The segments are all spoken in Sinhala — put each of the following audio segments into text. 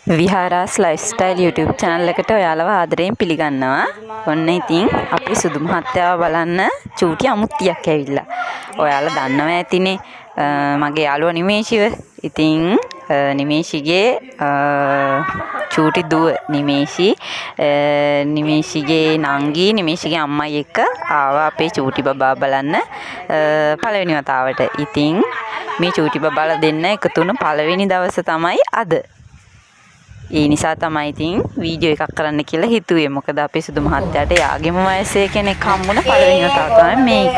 විහාරාස් ලයිෆ්ස්ටයිල් YouTube channel එකට ඔයාලව ආදරයෙන් පිළිගන්නවා. ඔන්න ඉතින් අපි සුදු මහත්තයාව බලන්න චූටි අමුත්තියක් ඇවිල්ලා. ඔයාලා දන්නවා ඇතිනේ මගේ යාළුවා නිමේෂිව. ඉතින් නිමේෂිගේ චූටි දුව නිමේෂිගේ නංගි නිමේෂිගේ අම්මයි එක්ක ආවා අපේ චූටි බබා බලන්න පළවෙනි වතාවට. ඉතින් මේ චූටි බබාලා දෙන්න එකතු වුණ පළවෙනි දවස තමයි අද. ඒ නිසා තමයි ඉතින් වීඩියෝ එකක් කරන්න කියලා හිතුවේ. මොකද අපේ සුදු මහත්තයාට යාගෙම වයසේ කෙනෙක් හම්බුණ පළවෙනි වතාව තමයි මේක.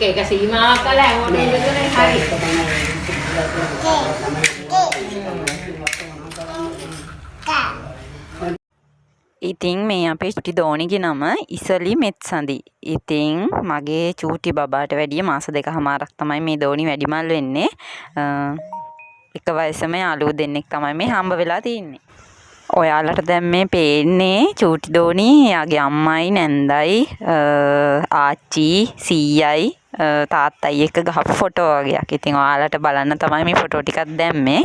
එක සීමාවක් කළා හැමෝටම ඉඳගෙන හරි. ඉතින් මේ අපේ චූටි දෝනිගේ නම ඉසලි මෙත්සඳි. ඉතින් මගේ චූටි බබාට වැඩිය මාස 2කමාරක් තමයි මේ දෝනි වැඩිමල් වෙන්නේ. එක වයසම යාළුවෝ දෙන්නෙක් තමයි මේ හම්බ වෙලා තින්නේ. ඔයාලට දැන් මේ පේන්නේ චූටි දෝනි, එයාගේ අම්මයි, නැන්දයි, ආච්චි, සීයයි, තාත්තයි එක්ක ගහපු ෆොටෝ වගේක්. ඉතින් ඔයාලට බලන්න තමයි මේ ෆොටෝ ටිකක් දැම්මේ.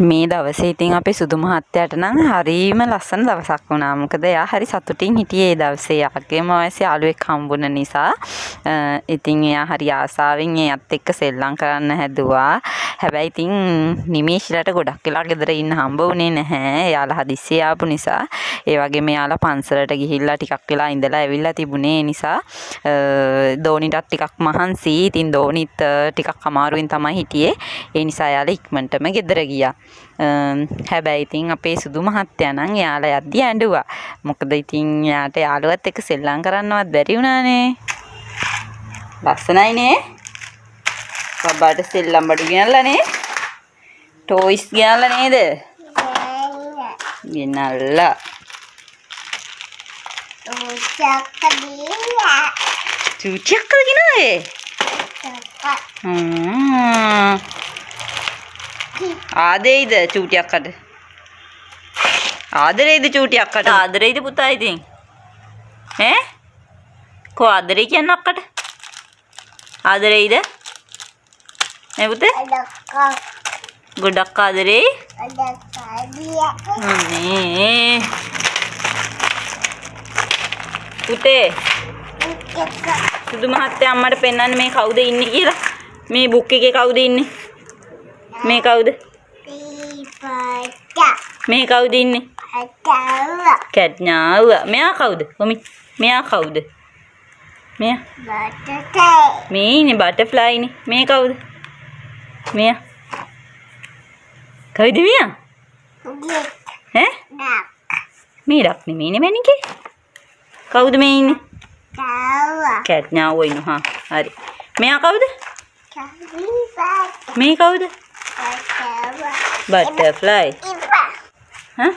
මේ දවසේ ඉතින් අපේ සුදු මහත්තයාට නම් හරිම ලස්සන දවසක් වුණා. මොකද එයා හරි සතුටින් හිටියේ ඒ දවසේ. යාගේම වයසේ යාළුවෙක් හම්බුන නිසා. ඉතින් එයා හරි ආසාවෙන් එයත් එක්ක සෙල්ලම් කරන්න හැදුවා. හැබැයි ඉතින් නිමේෂිලට ගොඩක් වෙලා ගෙදර ඉන්න හම්බ වුණේ නැහැ. එයාලා හදිස්සිය ආපු නිසා. ඒ වගේම එයාලා පන්සලට ගිහිල්ලා ටිකක් වෙලා ඉඳලා ඇවිල්ලා තිබුණේ. ඒ නිසා දෝනිටත් ටිකක් මහන්සි. ඉතින් දෝනිත් ටිකක් අමාරුවෙන් තමයි හිටියේ. ඒ නිසා එයාලා ඉක්මනටම ගෙදර ගියා. හැබැයි ඉතින් අපේ සුදු මහත්තයා නම් එයාලා යද්දි ඇඬුවා. මොකද ඉතින් එයාට යාළුවත් එක්ක සෙල්ලම් කරන්නවත් බැරි වුණානේ. ලස්සනයිනේ. බබාට සෙල්ලම් බඩු ගෙනල්ලානේ. ටොයිස් ගෙනල්ලා නේද? ගෙනල්ලා. චූටියක් ගෙනාවේ. ආදරේද චූටි අක්කට? ආදරේද චූටි අක්කට? ආදරේද පුතා ඉතින්? ඈ? කො ආදරේ කියන්නේ අක්කට? ආදරේද? නේ පුතේ? ගොඩක් ආදරේ? නේ. පුතේ. සුදු මහත්තයා අම්මට පෙන්නන්න මේ කවුද ඉන්නේ කියලා. මේ බුක් එකේ කවුද ඉන්නේ? මේ කවුද? මේ කවුද ඉන්නේ? කැට්නාව. මෙයා කවුද? කොමි. මෙයා කවුද? මෙයා. මේ ඉන්නේ බටර්ෆ්ලයි නේ. මේ කවුද? මෙයා. කවුද මෙයා? ඈ? මේ ඩක් නෙමෙයිනේ මැනිකේ. කවුද මේ ඉන්නේ? කැට්නාව ඉන්නු හා. හරි. මෙයා කවුද? මේ කවුද? බටර්ෆ්ලයි. හා?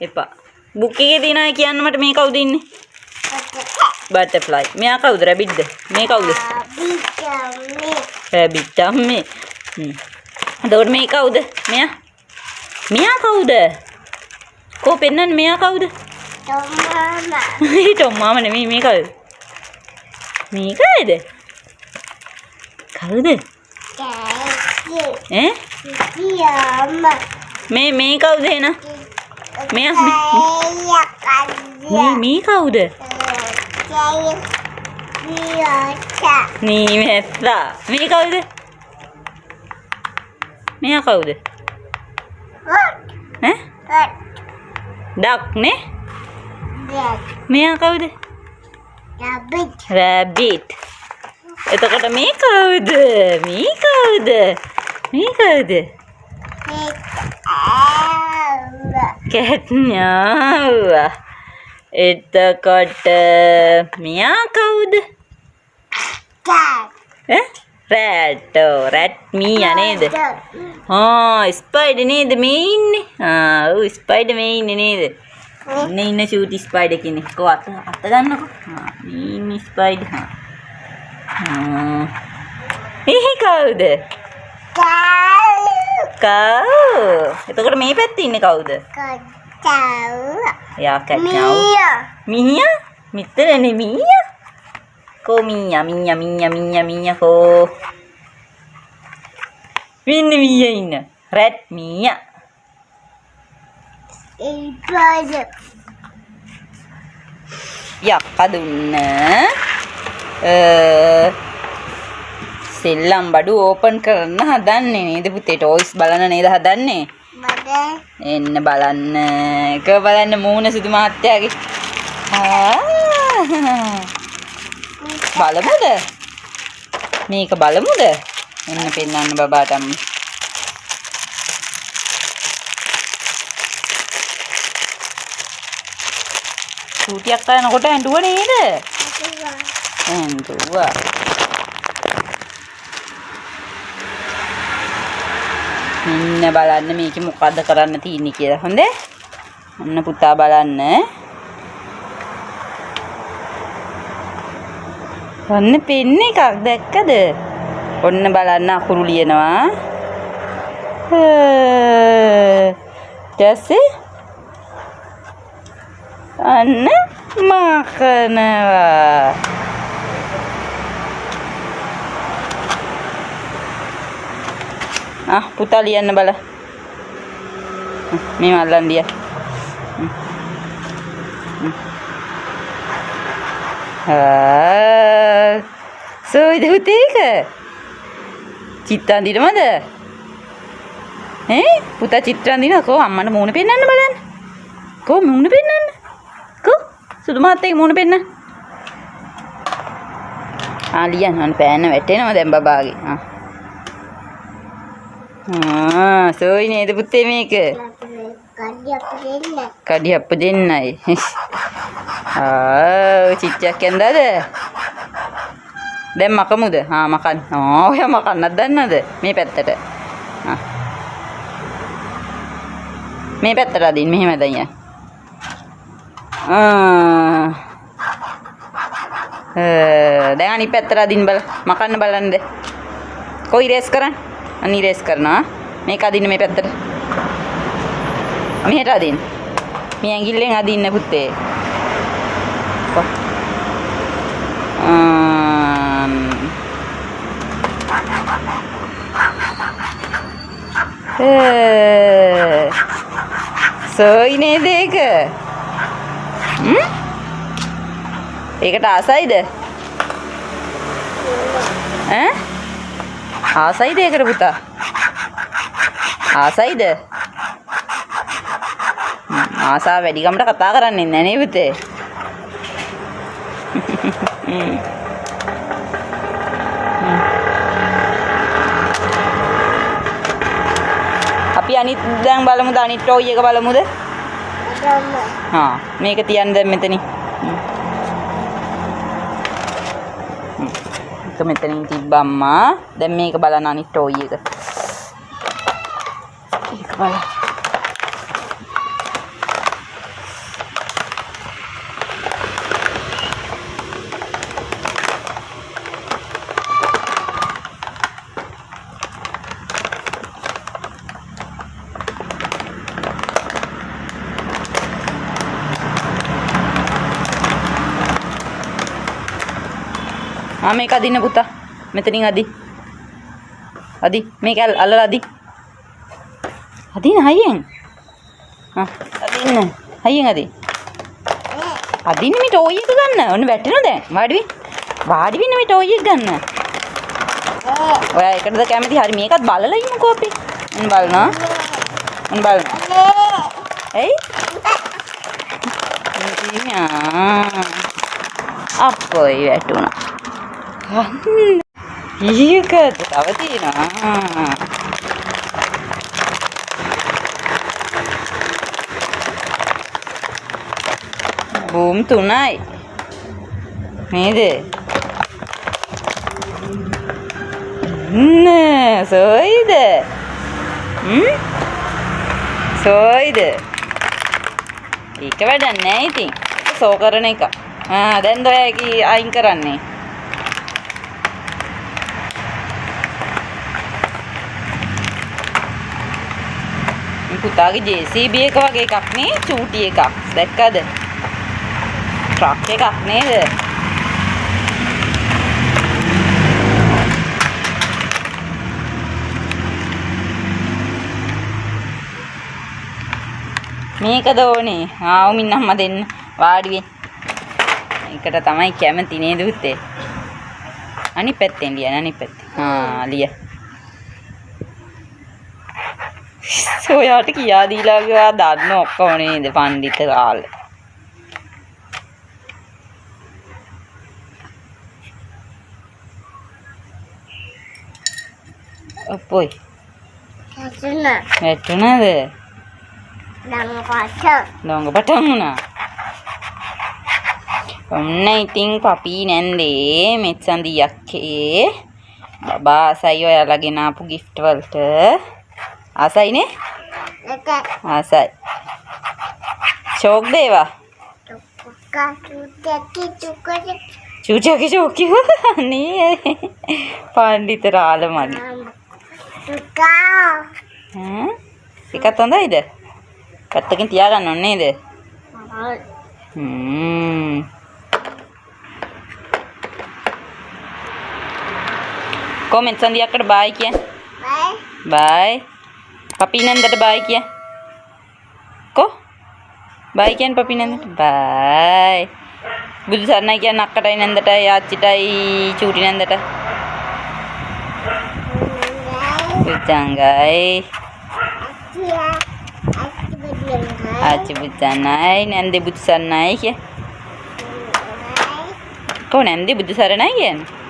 එපා. බුක් එකේ තියෙනවා කියන්න මට මේ කවුද ඉන්නේ? බටර්ෆ්ලයි. මෙයා කවුද? රැබිට්ද? මේ කවුද? රැබිට් අම්මේ. එතකොට මේ කවුද? මෙයා. මෙයා කවුද? කො පෙන්නන්න මෙයා කවුද? ටොම් මාමා. ටොම් මාමා නෙමෙයි මේ කවුද? මේ කවුද? කවුද? ඈ? මේ කවුද එහෙනම්? මේ කවුද? නීමෙත්තා. මේ කවුද? මෙයා කවුද? ඈ? ඩක් නේ? මෙයා කවුද? රැබිට්. එතකොට මේ කවුද? මේ කවුද? මේ කවුද? කැට්නාව. එතකොට මෙයා කවුද? රැට්. රැට් මීයා නේද? ස්පයිඩර් නේද මේ ඉන්නේ? ඔව් ස්පයිඩර් මේ ඉන්නේ නේද? ඉන්න චූටි ස්පයිඩර් කෙනෙක්. කො අත ගන්නකො. මේ ඉන්නේ ස්පයිඩර්. එහි කවුද? කව්. එතකොට මේ පැත්තේ ඉන්නේ කවුද? කව්. යා කැට්නාව. මියා. මියා? මිතරනේ මියා. Ko Mia ko. Mia inna. Rat Mia. යක්කා දුන්න සෙල්ලම් බඩු ඕපන් කරන්න හදන්නේ නේද පුතේ ටොයිස් බලන්න නේද හදන්නේ එන්න බලන්න බලන්න මූණ සුදු මහත්තයාගේ බලමුද මේක බලමුද එන්න පෙන්නන්න බබාටම චූටියක් කරනකොට ඇඬුව නේද? ඇඬුවා. මෙන්න බලන්න මේක මොකද්ද කරන්න තියෙන්නේ කියලා. හොඳේ? ඔන්න පුතා බලන්න. ඔන්න පෙන්න එකක් දැක්කද? ඔන්න බලන්න අකුරු ලියනවා. දැස්සේ අන්න මකනවා පුතා ලියන්න බල මේ මල්ලන් ලිය සෝයිද පුතේක චිත්ත අඳිනවද පුතා චිත්‍ර අඳිනකෝ අම්මට මූණ පෙන්නන්න බලන්න කෝ මූණ පෙන්නන්න සුදු මහත්තයාගේ මූණ පෙන්න. ලියන්න ඕන පෑන්න වැටෙනවා දැන් බබාගේ. සෝයි නේද පුතේ මේක? කඩි අප්පු දෙන්නයි. චිච්චයක් ඇඳලාද? දැන් මකමුද? මකන්න. ඔයා මකන්නත් දන්නද? මේ පැත්තට. මේ පැත්තට අදින්න මෙහෙම දැන්. දැන් අනිත් පැත්තට අදින්න බල මකන්න බලන්න කොයි රේස් කරන්න අනි රේස් කරනවා මේක අදින්න මේ පැත්තට මෙහෙට අදින්න මේ ඇඟිල්ලෙන් අදින්න පුතේ සෝයි නේද ඒක ඒකට ආසයිද? ආසයිද ඒකට පුතා? ආසයිද? ආසාව වැඩි කමට කතා කරන්නේ නැහැ නේ පුතේ. අපි අනිත් දැන් බලමුද අනිත් ටොයි එක බලමුද? මේක තියන්න දැන් මෙතනින්. එක මෙතනින් තිබ්බම්මා. දැන් මේක බලන්න අනිත් ටොයි එක. ඒක බලන්න. මේක අදින්න පුතා. මෙතනින් අදි. අදි. මේක අල්ලලා අදි. අදින්න හයියෙන්. අදින්න. හයියෙන් අදි. අදින්න මේ ටෝයි එක ගන්න. ඔන්න වැටෙනවා දැන්. වාඩි වෙන්න. වාඩි වෙන්න මේ ටෝයි එක ගන්න. ඔයා එකටද කැමති? හරි මේකත් බලලා ඉන්නකෝ අපි. ඔන්න බලනවා. ඔන්න බලනවා. එයි. අප්පොයි වැටුණා. ඊකද තව තියෙනවා. බූම් 3යි නේද? සෝයිද? සෝයිද? ඒක වැඩක් නෑ ඉතින්. සෝ කරන එක. දැන් ඔයා අයින් කරන්නේ. පුතාගේ JCB එක වගේ එකක් නේ චූටි එකක් දැක්කද? ට්‍රක් එකක් නේද? මේකද ඕනේ. ආවමින් අම්මා දෙන්න වාඩි වෙන්න. ඒකට තමයි කැමති නේද උත්තේ? අනිත් පැත්තෙන් ලියන්න අනිත් පැත්තෙන්. ලිය. ඔයාට කියා දීලා ගියා දන්න ඔක්කොම නේද පණ්ඩිත කාලේ. ඔප්පොයි. වැටුණාද? ඩොංග පටන් වුණා. ඔන්න ඉතින් පපී නැන්දේ මෙච්චන්දි යක්කේ බබා ආසයි ඔයාලගෙන ආපු gift වලට. ආසයිනේ? ආසයි. ෂෝක් දේවා. චූචාගේ ෂෝක් නේ. පණ්ඩිත රාල මගේ. එකත් හොඳයිද? පැත්තකින් තියාගන්න ඕනේ නේද? කොමෙන්ට් සන්දියක්කට බයි කියන්න. බයි. පපී නන්දට බයි කියන්න. කො? බයි කියන්න පපී නන්දට. බයි. බුදු සරණයි කියන්න අක්කටයි නන්දටයි ආච්චිටයි චූටි නන්දට. පුච්චංගයි. ආච්චි පුච්චන්නයි නැන්දේ බුදු සරණයි කිය. කො නැන්දේ බුදු සරණයි කියන්නේ?